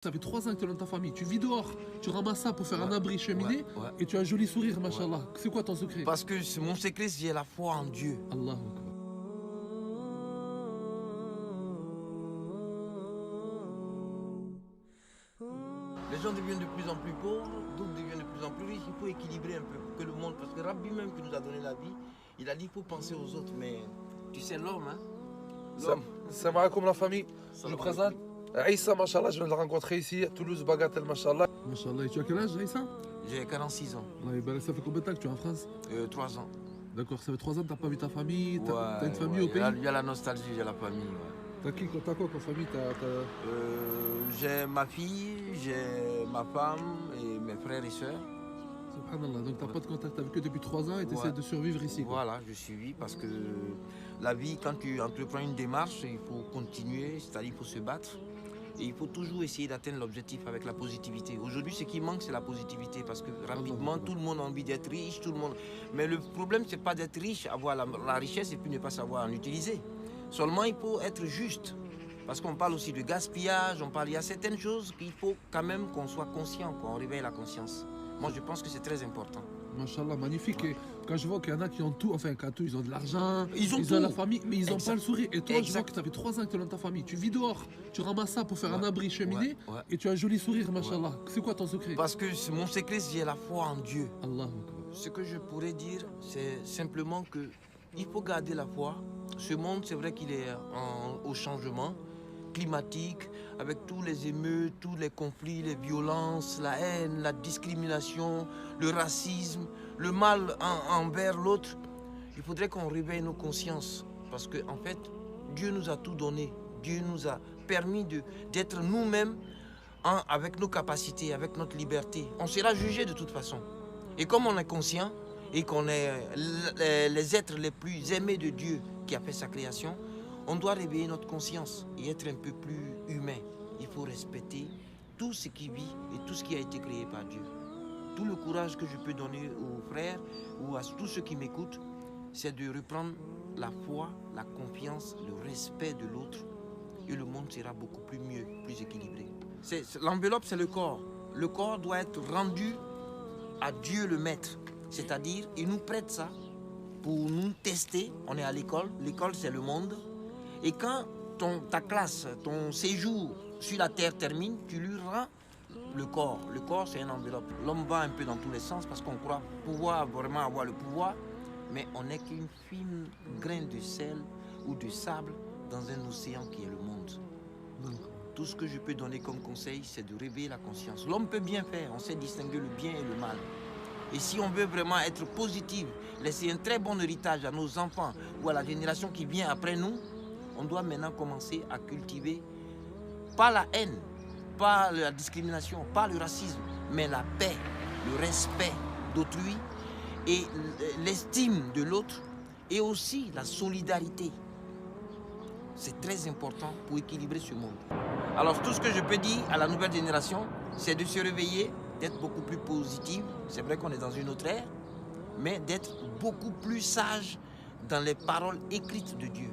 Ça fait 3 ans que tu es dans ta famille, tu vis dehors, tu ramasses ça pour faire un abri cheminée et tu as un joli sourire, machallah. C'est quoi ton secret? Parce que mon secret, c'est la foi en Dieu. Allahu Akbar. Les gens deviennent de plus en plus pauvres, d'autres deviennent de plus en plus riches. Il faut équilibrer un peu pour que le monde, parce que Rabbi même qui nous a donné la vie, il a dit qu'il faut penser aux autres. Mais tu sais, l'homme, hein? Salam alaikum la famille, je me présente. Aïssa, machallah, je viens de le rencontrer ici à Toulouse, Bagatelle, machallah. Machallah, et tu as quel âge, Aïssa? J'ai 46 ans, Ça fait combien de temps que tu es en France? 3 ans. D'accord, ça fait 3 ans que tu n'as pas vu ta famille, tu Ouais, as une famille au pays? Il y a la nostalgie, il y a la famille. Ouais. T'as quoi comme famille? J'ai ma fille, j'ai ma femme et mes frères et sœurs. Subhanallah, donc tu n'as pas de contact avec eux depuis 3 ans et tu essaies de survivre ici, quoi. Voilà, je suis parce que la vie, quand tu entreprends une démarche, il faut continuer, c'est-à-dire il faut se battre. Et il faut toujours essayer d'atteindre l'objectif avec la positivité. Aujourd'hui, ce qui manque, c'est la positivité. Parce que rapidement, tout le monde a envie d'être riche, tout le monde. Mais le problème, c'est pas d'être riche, avoir la richesse et puis ne pas savoir en utiliser. Seulement, il faut être juste. Parce qu'on parle aussi de gaspillage, il y a certaines choses qu'il faut quand même qu'on soit conscient, qu'on réveille la conscience. Moi, je pense que c'est très important. Machallah, magnifique. Et quand je vois qu'il y en a qui ont tout, enfin, qui ont tout, ils ont de l'argent, ils ont la famille, mais ils n'ont pas le sourire. Et toi, je vois que ça fait 3 ans que tu es dans ta famille. Tu vis dehors, tu ramasses ça pour faire un abri cheminée et tu as un joli sourire, machallah. C'est quoi ton secret? Parce que mon secret, c'est la foi en Dieu. Allahu Akbar. Ce que je pourrais dire, c'est simplement que il faut garder la foi. Ce monde, c'est vrai qu'il est au changement climatique, avec tous les émeutes, tous les conflits, les violences, la haine, la discrimination, le racisme, le mal envers l'autre. Il faudrait qu'on réveille nos consciences parce que en fait, Dieu nous a tout donné. Dieu nous a permis d'être nous-mêmes avec nos capacités, avec notre liberté. On sera jugé de toute façon. Et comme on est conscient et qu'on est les êtres les plus aimés de Dieu qui a fait sa création, on doit réveiller notre conscience et être un peu plus humain. Il faut respecter tout ce qui vit et tout ce qui a été créé par Dieu. Tout le courage que je peux donner aux frères ou à tous ceux qui m'écoutent, c'est de reprendre la foi, la confiance, le respect de l'autre et le monde sera beaucoup plus mieux, plus équilibré. L'enveloppe, c'est le corps. Le corps doit être rendu à Dieu le Maître. C'est-à-dire, il nous prête ça pour nous tester. On est à l'école. L'école, c'est le monde. Et quand ta classe, ton séjour sur la terre termine, tu lui rends le corps. Le corps, c'est une enveloppe. L'homme va un peu dans tous les sens parce qu'on croit pouvoir vraiment avoir le pouvoir, mais on n'est qu'une fine grain de sel ou de sable dans un océan qui est le monde. Tout ce que je peux donner comme conseil, c'est de réveiller la conscience. L'homme peut bien faire, on sait distinguer le bien et le mal. Et si on veut vraiment être positif, laisser un très bon héritage à nos enfants ou à la génération qui vient après nous, on doit maintenant commencer à cultiver, pas la haine, pas la discrimination, pas le racisme, mais la paix, le respect d'autrui et l'estime de l'autre et aussi la solidarité. C'est très important pour équilibrer ce monde. Alors tout ce que je peux dire à la nouvelle génération, c'est de se réveiller, d'être beaucoup plus positive. C'est vrai qu'on est dans une autre ère, mais d'être beaucoup plus sage dans les paroles écrites de Dieu.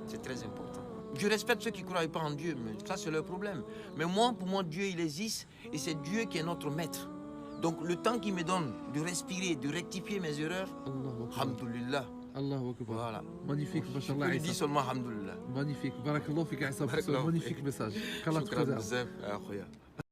C'est très important. Je respecte ceux qui ne croient pas en Dieu, mais ça c'est leur problème. Mais moi, pour moi, Dieu il existe et c'est Dieu qui est notre maître. Donc le temps qu'il me donne de respirer, de rectifier mes erreurs, alhamdoulilah. Allahu Akbar. Voilà. Magnifique, machallah. Je dis seulement alhamdoulilah. Magnifique. Barakallahu fik, Aïssa, pour ce magnifique message. Qu'Allah te préserve.